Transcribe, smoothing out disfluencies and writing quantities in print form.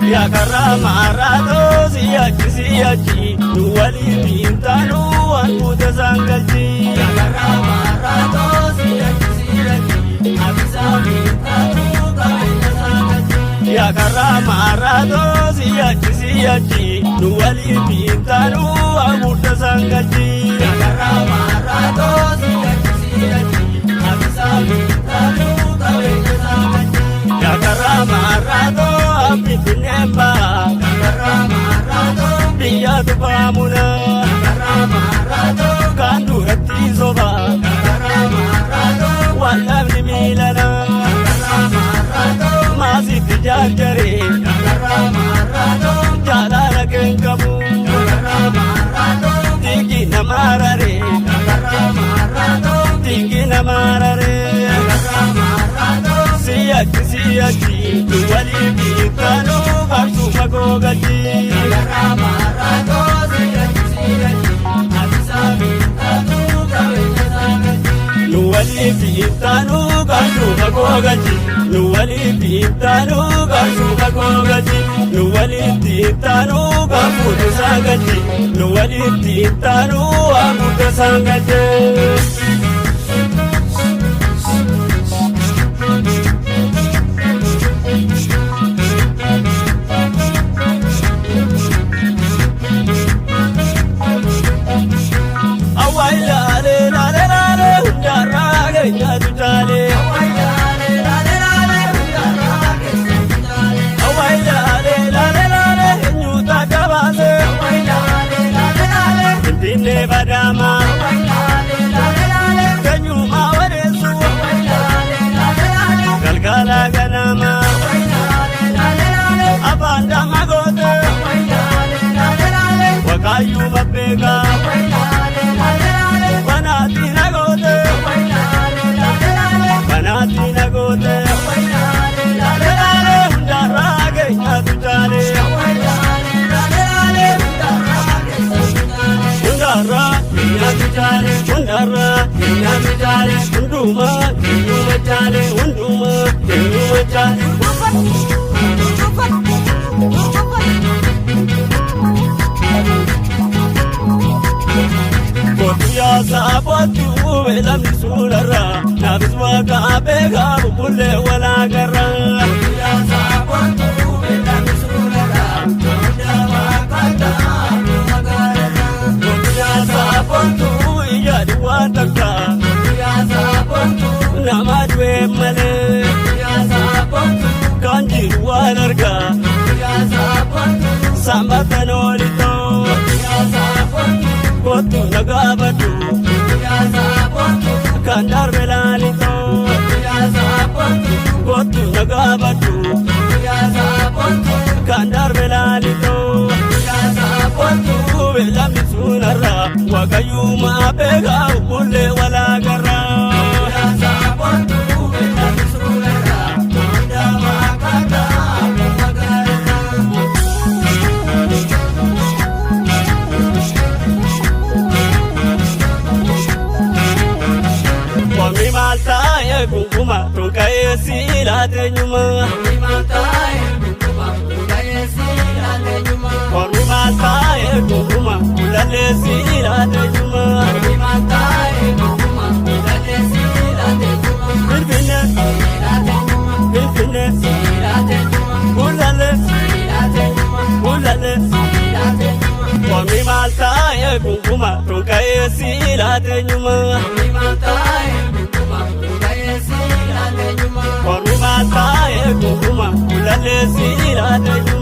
Ya karama rato siyachi Nuwali bintanu ankuta sangalchi Ya karama rato siyachi Abisa bintanu kabita sangalchi Ya karama rato siyachi Nuwali bintanu ankuta sangalchi Ya karama rato siyachi Abisa bintanu kabita sangalchi Ya karama rato Abitinemba Karama rato Biya tupamuna Karama rato Kanduratti soba Karama rato Walabni milana Karama rato Masiti jarjare Karama rato Jalala kenkamu Karama rato Tigi namarare Karama rato Tigi namarare Karama rato Siyachi Nuwali bintanu Barsuma gogachi Karama rato Siyachi Abisa bintanu kabita sangachi Nuwali bintanu Barsuma gogachi Nuwali bintanu Barsuma gogachi Nuwali bintanu Bakuta sangachi Nuwali bintanu Bakuta sangachi Badama Kanyuma waresu Galgala ganama Abanda magote Wakayu mapega Banati nagote Banati nagote Undarage nyatutale Undara, Inamidare, Unduma, Indumachale, Unduma, Indumachale. Kotu ya saapatu, velamni surara, nabiswa ka abega, bulle wala garra. Kotu ya saapatu, velamni surara, nabiswa ka abega, bulle wala garra. Iyyaadu waan takka Iyyaasa bontu nama du'e malee Iyyaasa bontu kan jiru waan arga Iyyaasa bontu sambatan olitoo Iyyaasa bontu kottu nagaa baddu Iyyaasa bontu kan darbe laalitoo Iyyaasa bontu kottu nagaa baddu Iyyaasa bontu kan darbe laalitoo Iyyaasa bontu belamni sunarra Wakayuma pega bulle wala garra Iyyaasa bontu belamni sunarra Manda makata magarra Wami malta ya kunkuma Tunkaye silate nyuma Wami malta ya kunkuma Tunkaye silate nyuma Wami malta ya kunkuma Ulale silate nyuma Wami malta ya kunkuma Ulale silate nyuma Bilbine silate nyuma Bilbine silate nyuma Ulale silate nyuma Ulale silate nyuma Wami malta ya kunkuma Tunkaye silate nyuma Wami malta ya kunkuma Tunkaye silate nyuma Wami malta ya kunkuma Ulale silate nyuma